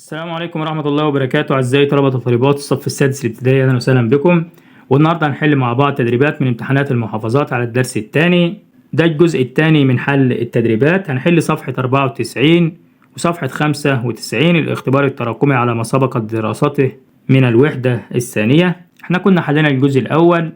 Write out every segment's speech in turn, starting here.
السلام عليكم ورحمة الله وبركاته. أعزائي طلبة وطالبات الصف السادس الابتدائي، أهلا وسهلا بكم. والنهاردة هنحل مع بعض تدريبات من امتحانات المحافظات على الدرس الثاني. ده الجزء الثاني من حل التدريبات. هنحل صفحة 94 وصفحة 95 الاختبار التراكمي على ما سبق دراسته من الوحدة الثانية. احنا كنا حلينا الجزء الأول.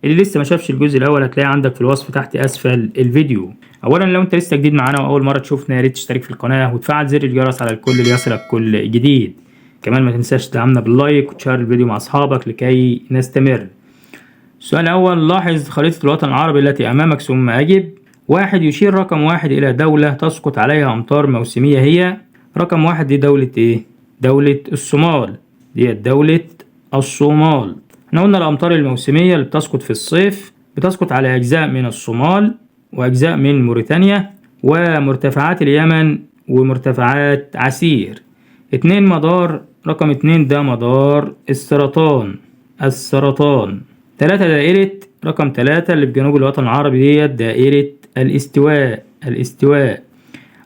اللي لسه ما شافش الجزء الأول هتلاقيه عندك في الوصف تحت أسفل الفيديو. أولا لو أنت لسه جديد معانا وأول مرة تشوفنا، يا ريت تشترك في القناة وتفعل زر الجرس على الكل ليصلك كل جديد. كمان ما تنساش تدعمنا باللايك وتشير الفيديو مع أصحابك لكي نستمر. السؤال الأول: لاحظ خريطة الوطن العربي التي أمامك ثم أجب. 1. يشير رقم 1 إلى دولة تسقط عليها أمطار موسمية. هي رقم 1 دي دولة إيه؟ دولة الصومال. دي دولة الصومال. احنا قلنا الأمطار الموسمية اللي بتسقط في الصيف بتسقط على أجزاء من الصومال وأجزاء من موريتانيا ومرتفعات اليمن ومرتفعات عسير. 2. مدار رقم 2 ده مدار السرطان. 3. دائرة رقم 3 اللي بجنوب الوطن العربي ديت دائرة الاستواء.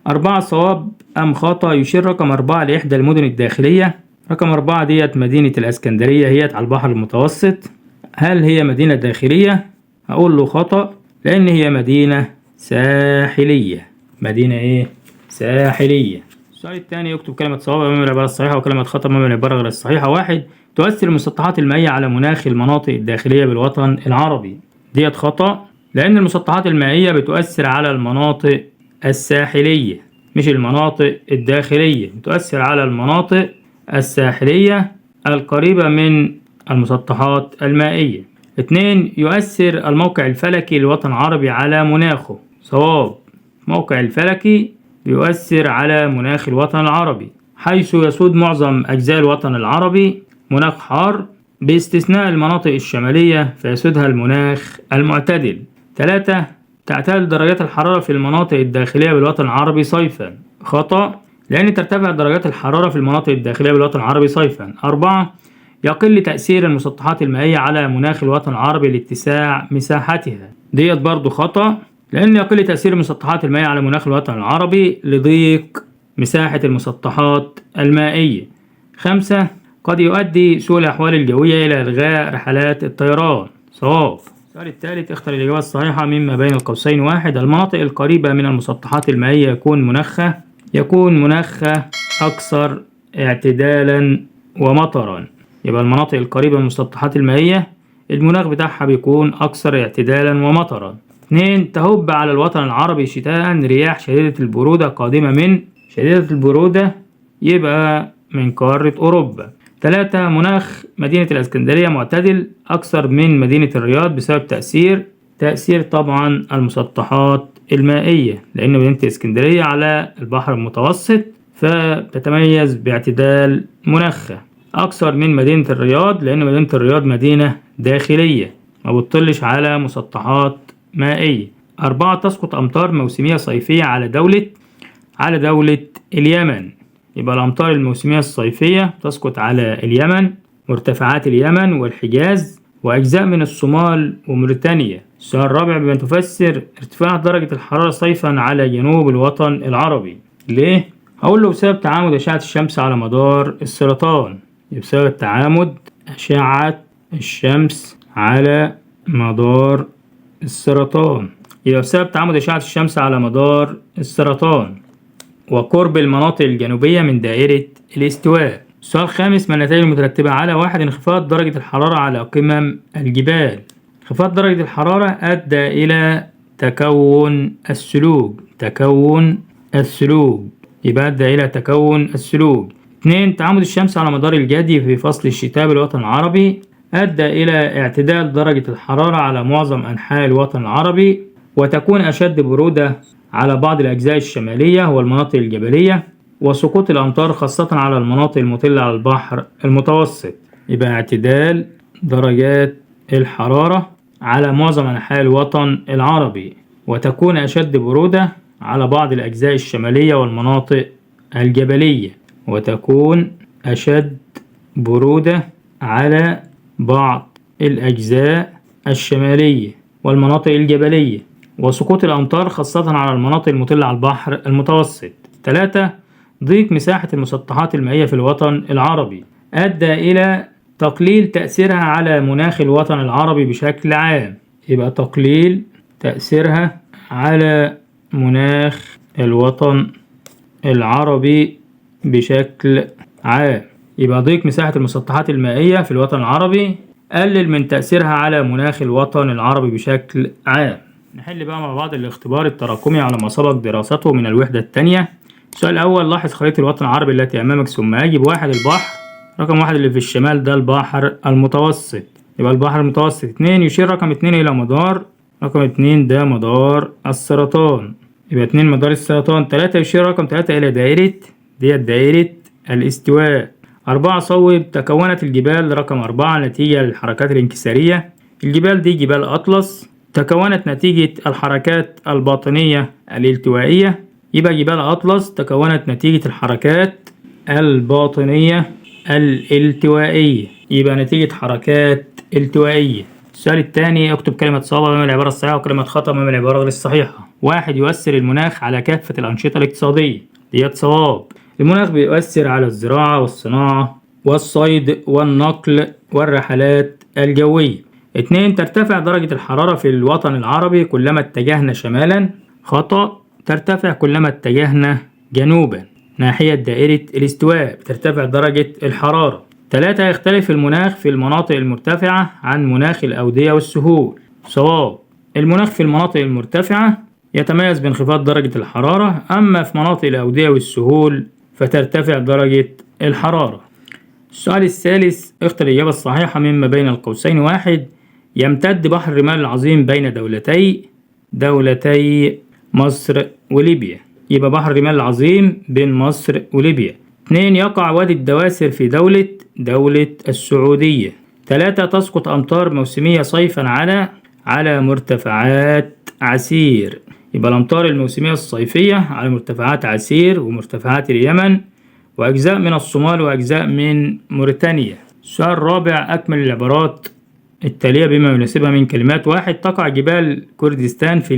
4. صواب أم خطأ؟ يشير رقم 4 لإحدى المدن الداخلية. رقم 4 ديت مدينة الإسكندرية، هي على البحر المتوسط. هل هي مدينة داخلية؟ هقول له خطأ، لأن هي مدينة ساحلية. مدينة إيه؟ ساحلية. السؤال الثاني: يكتب كلمة صواب أمام العبارة الصحيحة وكلمة خطأ أمام العبارة غير الصحيحة. 1. تؤثر المسطحات المائية على مناخ المناطق الداخلية بالوطن العربي. ديت خطأ، لأن المسطحات المائية بتؤثر على المناطق الساحلية مش المناطق الداخلية، بتؤثر على المناطق الساحلية القريبة من المسطحات المائية. 2. يؤثر الموقع الفلكي للوطن العربي على مناخه. صواب. الموقع الفلكي بيؤثر على مناخ الوطن العربي، حيث يسود معظم أجزاء الوطن العربي مناخ حار باستثناء المناطق الشمالية فيسودها المناخ المعتدل. 3. تعتدل درجات الحرارة في المناطق الداخلية بالوطن العربي صيفا. خطأ، لأن ترتفع درجات الحرارة في المناطق الداخلية بالوطن العربي صيفا. 4. يقل تأثير المسطحات المائية على مناخ الوطن العربي لاتساع مساحتها. ديت برضو خطأ، لأن يقل تأثير المسطحات المائية على مناخ الوطن العربي لضيق مساحة المسطحات المائية. 5. قد يؤدي سوء الأحوال الجوية إلى إلغاء رحلات الطيران. صواب. السؤال الثالث: اختر الإجابة الصحيحة مما بين القوسين. 1. المناطق القريبة من المسطحات المائية يكون مناخها أكثر اعتدالا ومطرا. يبقى المناطق القريبة من المسطحات المائية المناخ بتاعها بيكون أكثر اعتدالا ومطرا. 2. تهب على الوطن العربي شتاء رياح شديدة البرودة قادمة من شديدة البرودة يبقى من قارة أوروبا. 3. مناخ مدينة الإسكندرية معتدل أكثر من مدينة الرياض بسبب تأثير طبعا المسطحات المائية، لأن مدينة الإسكندرية على البحر المتوسط فتتميز باعتدال مناخها أكثر من مدينة الرياض، لأن مدينة الرياض مدينة داخلية ما بتطلش على مسطحات مائية. 4. تسقط أمطار موسمية صيفية على دولة اليمن. يبقى الأمطار الموسمية الصيفية تسقط على اليمن، مرتفعات اليمن والحجاز وأجزاء من الصومال وموريتانيا. السؤال الرابع: بما تفسر ارتفاع درجة الحرارة صيفا على جنوب الوطن العربي. ليه؟ هقول له بسبب تعامد أشعة الشمس على مدار السرطان. بسبب تعامد أشعة الشمس على مدار السرطان. يبقى بسبب تعامد أشعة الشمس على مدار السرطان وقرب المناطق الجنوبية من دائرة الاستواء. السؤال الخامس: ما النتائج المترتبة على 1. انخفاض درجة الحرارة على قمم الجبال. انخفاض درجة الحرارة أدى إلى تكون الثلوج. يبقى أدى إلى تكون الثلوج. 2. تعامد الشمس على مدار الجدي في فصل الشتاء بالوطن العربي أدى إلى اعتدال درجة الحرارة على معظم أنحاء الوطن العربي وتكون أشد برودة على بعض الأجزاء الشمالية والمناطق الجبلية وسقوط الأمطار خاصة على المناطق المطلة على البحر المتوسط. يبقى اعتدال درجات الحرارة على معظم أنحاء الوطن العربي وتكون أشد برودة على بعض الأجزاء الشمالية والمناطق الجبلية وتكون أشد برودة على بعض الأجزاء الشمالية والمناطق الجبلية وسقوط الأمطار خاصة على المناطق المطلة على البحر المتوسط. 3. ضيق مساحة المسطحات المائية في الوطن العربي أدى إلى تقليل تأثيرها على مناخ الوطن العربي بشكل عام. يبقى تقليل تأثيرها على مناخ الوطن العربي بشكل عام. يبقى ضيق مساحة المسطحات المائية في الوطن العربي قلل من تأثيرها على مناخ الوطن العربي بشكل عام. نحل بقى مع بعض الاختبار التراكمي على ما سبق دراسته من الوحدة الثانية. السؤال الأول: لاحظ خريطة الوطن العربي التي أمامك ثم أجب. 1 البحر، رقم 1 اللي في الشمال ده البحر المتوسط، يبقى البحر المتوسط. 2 يشير رقم 2 إلى مدار، رقم 2 ده مدار السرطان، يبقى 2 مدار السرطان. 3 يشير رقم 3 إلى دائرة الاستواء. 4 صوب تكونت الجبال، رقم 4 نتيجة للحركات الانكسارية. الجبال دي جبال أطلس تكونت نتيجة الحركات الباطنية الالتوائية، يبقى جبال أطلس تكونت نتيجة الحركات الباطنية الالتوائية، يبقى نتيجة حركات التوائية. السؤال الثاني: اكتب كلمة صواب أمام العبارة الصحيحة وكلمة خطأ أمام العبارة غير الصحيحة. 1 يؤثر المناخ على كافة الأنشطة الاقتصادية، ديت صواب. المناخ بيؤثر على الزراعة والصناعة والصيد والنقل والرحلات الجوية. 2 ترتفع درجة الحرارة في الوطن العربي كلما اتجهنا شمالا، خطأ. ترتفع كلما اتجهنا جنوبا ناحية دائرة الاستواء بترتفع درجة الحرارة. 3 يختلف المناخ في المناطق المرتفعة عن مناخ الأودية والسهول، صواب. المناخ في المناطق المرتفعة يتميز بانخفاض درجة الحرارة، أما في مناطق الأودية والسهول فترتفع درجة الحرارة. السؤال الثالث: اختر الإجابة الصحيحة مما بين القوسين. 1 يمتد بحر الرمال العظيم بين دولتي مصر وليبيا، يبقى بحر الرمال العظيم بين مصر وليبيا. 2 يقع وادي الدواسر في دولة السعودية. 3 تسقط أمطار موسمية صيفا على مرتفعات عسير، يبقى الأمطار الموسمية الصيفية على مرتفعات عسير ومرتفعات اليمن وأجزاء من الصومال وأجزاء من موريتانيا. السؤال الرابع: أكمل العبارات التالية بما يناسبها من كلمات. 1 تقع جبال كردستان في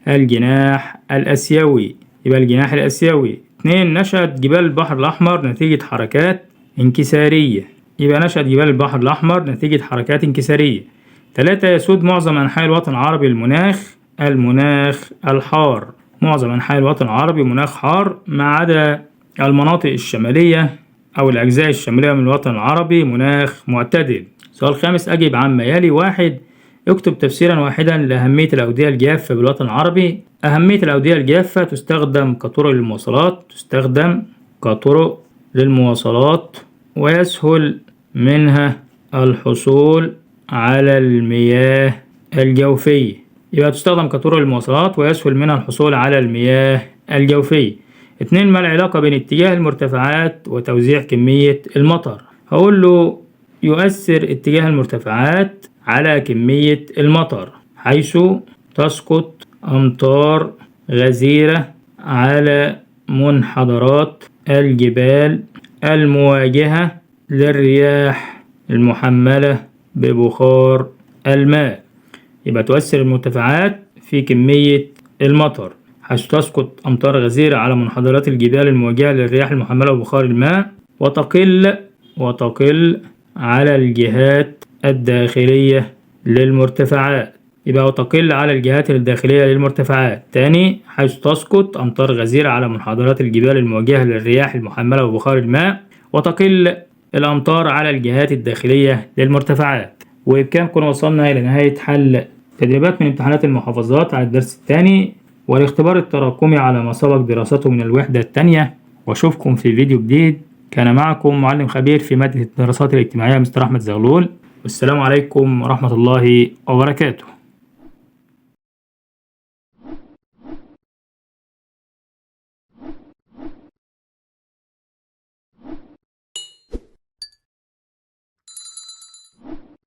الجناح الآسيوي، يبقى الجناح الآسيوي. 2 نشأت جبال البحر الأحمر نتيجة حركات انكسارية، يبقى نشأت جبال البحر الأحمر نتيجة حركات انكسارية. 3 يسود معظم أنحاء الوطن العربي المناخ الحار، معظم أنحاء الوطن العربي مناخ حار ما عدا المناطق الشمالية أو الأجزاء الشمالية من الوطن العربي مناخ معتدل. السؤال الخامس: أجب عما يلي. 1 اكتب تفسيرا واحدا لأهمية الأودية الجافة بالوطن العربي. أهمية الأودية الجافة: تستخدم كطرق للمواصلات ويسهل منها الحصول على المياه الجوفية، يبقى تستخدم كطرق للمواصلات ويسهل منها الحصول على المياه الجوفية. 2 ما العلاقة بين اتجاه المرتفعات وتوزيع كمية المطر؟ هقول له يؤثر اتجاه المرتفعات على كمية المطر حيث تسقط أمطار غزيرة على منحدرات الجبال المواجهة للرياح المحملة ببخار الماء، يبقى تؤثر المرتفعات في كمية المطر حيث تسقط أمطار غزيرة على منحدرات الجبال المواجهة للرياح المحملة ببخار الماء، وتقل على الجهات الداخلية للمرتفعات، يبقى وتقل على الجهات الداخلية للمرتفعات. تاني: حيث تسقط أمطار غزيرة على منحدرات الجبال المواجهة للرياح المحملة ببخار الماء، وتقل الأمطار على الجهات الداخلية للمرتفعات. وبكده نكون وصلنا إلى نهاية حل تدريبات من امتحانات المحافظات على الدرس الثاني والاختبار التراكمي على ما سبق دراسته من الوحدة الثانية. وأشوفكم في فيديو جديد. كان معكم معلم خبير في مادة الدراسات الاجتماعية مستر أحمد زغلول، والسلام عليكم ورحمة الله وبركاته.